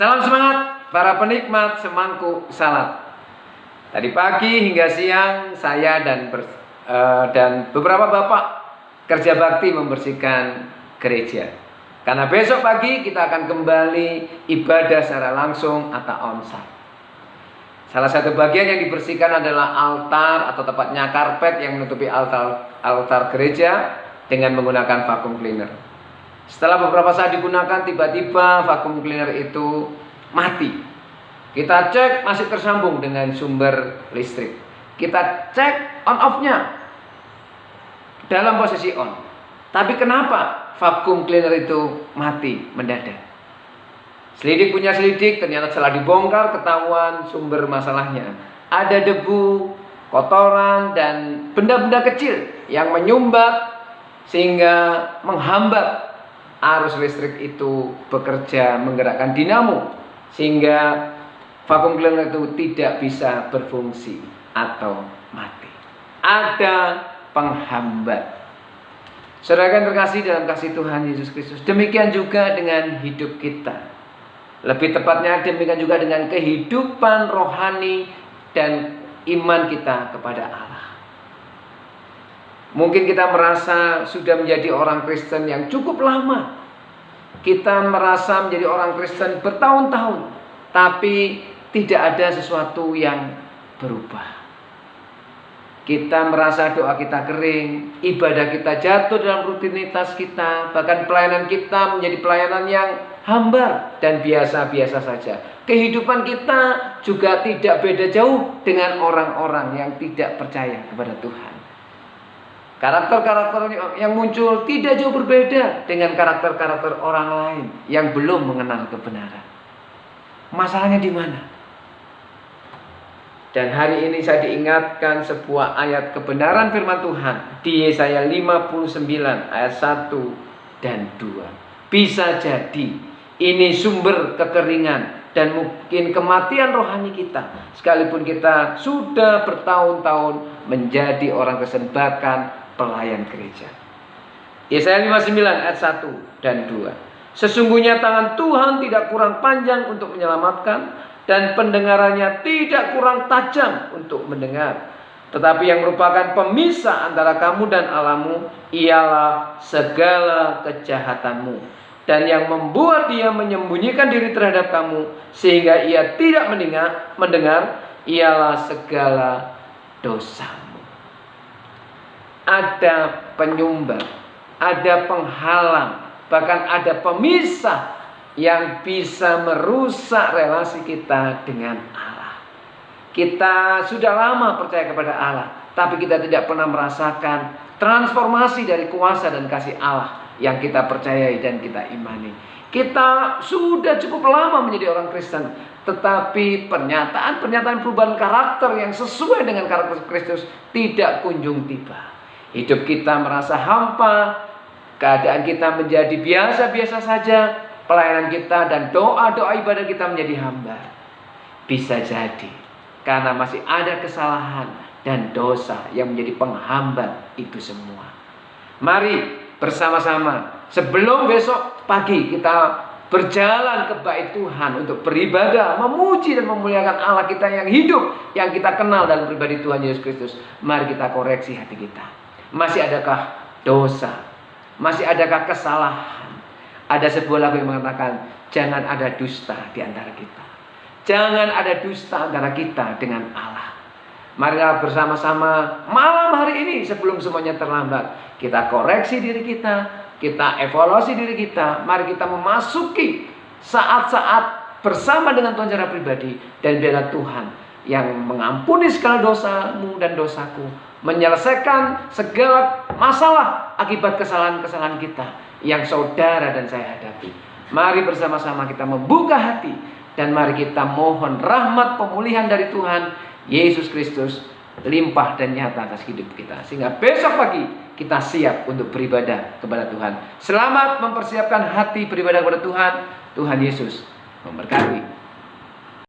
Salam semangat para penikmat semangkuk salad. Tadi pagi hingga siang saya dan beberapa bapak kerja bakti membersihkan gereja. Karena besok pagi kita akan kembali ibadah secara langsung atau onsite. Salah satu bagian yang dibersihkan adalah altar atau tepatnya karpet yang menutupi altar gereja dengan menggunakan vacuum cleaner. Setelah beberapa saat digunakan, tiba-tiba vacuum cleaner itu mati. Kita cek masih tersambung dengan sumber listrik. Kita cek on off-nya dalam posisi on. Tapi kenapa vacuum cleaner itu mati mendadak? Selidik punya selidik, ternyata setelah dibongkar ketahuan sumber masalahnya. Ada debu, kotoran, dan benda-benda kecil yang menyumbat sehingga menghambat arus listrik itu bekerja menggerakkan dinamo, sehingga vacuum cleaner itu tidak bisa berfungsi atau mati. Ada penghambat. Saudara yang terkasih dalam kasih Tuhan Yesus Kristus, demikian juga dengan hidup kita. Lebih tepatnya demikian juga dengan kehidupan rohani dan iman kita kepada Allah. Mungkin kita merasa sudah menjadi orang Kristen yang cukup lama. Kita merasa menjadi orang Kristen bertahun-tahun, tapi tidak ada sesuatu yang berubah. Kita merasa doa kita kering, ibadah kita jatuh dalam rutinitas kita, bahkan pelayanan kita menjadi pelayanan yang hambar dan biasa-biasa saja. Kehidupan kita juga tidak beda jauh dengan orang-orang yang tidak percaya kepada Tuhan. Karakter-karakter yang muncul tidak jauh berbeda dengan karakter-karakter orang lain yang belum mengenal kebenaran. Masalahnya di mana? Dan hari ini saya diingatkan sebuah ayat kebenaran firman Tuhan di Yesaya 59 ayat 1 dan 2. Bisa jadi ini sumber kekeringan dan mungkin kematian rohani kita, sekalipun kita sudah bertahun-tahun menjadi orang Kristen, bahkan pelayan gereja. Yesaya 59 ayat 1 dan 2. Sesungguhnya tangan Tuhan tidak kurang panjang untuk menyelamatkan, dan pendengarannya tidak kurang tajam untuk mendengar. Tetapi yang merupakan pemisah antara kamu dan Allahmu ialah segala kejahatanmu, dan yang membuat dia menyembunyikan diri terhadap kamu sehingga ia tidak mendengar ialah segala dosamu. Ada penyumbat, ada penghalang, bahkan ada pemisah yang bisa merusak relasi kita dengan Allah. Kita sudah lama percaya kepada Allah, tapi kita tidak pernah merasakan transformasi dari kuasa dan kasih Allah yang kita percayai dan kita imani. Kita sudah cukup lama menjadi orang Kristen, tetapi pernyataan perubahan karakter yang sesuai dengan karakter Kristus tidak kunjung tiba. Hidup kita merasa hampa, keadaan kita menjadi biasa-biasa saja, pelayanan kita dan doa-doa ibadah kita menjadi hambar. Bisa jadi karena masih ada kesalahan dan dosa yang menjadi penghambat itu semua. Mari bersama-sama sebelum besok pagi kita berjalan ke bait Tuhan untuk beribadah, memuji dan memuliakan Allah kita yang hidup, yang kita kenal dalam pribadi Tuhan Yesus Kristus. Mari kita koreksi hati kita. Masih adakah dosa? Masih adakah kesalahan? Ada sebuah lagu yang mengatakan, jangan ada dusta di antara kita. Jangan ada dusta antara kita dengan Allah. Marilah bersama-sama malam hari ini sebelum semuanya terlambat, kita koreksi diri kita, kita evaluasi diri kita. Mari kita memasuki saat-saat bersama dengan Tuhan secara pribadi, dan biarlah Tuhan yang mengampuni segala dosamu dan dosaku, menyelesaikan segala masalah akibat kesalahan-kesalahan kita yang saudara dan saya hadapi. Mari bersama-sama kita membuka hati, dan mari kita mohon rahmat pemulihan dari Tuhan Yesus Kristus limpah dan nyata atas hidup kita, sehingga besok pagi kita siap untuk beribadah kepada Tuhan. Selamat mempersiapkan hati beribadah kepada Tuhan. Tuhan Yesus memberkati.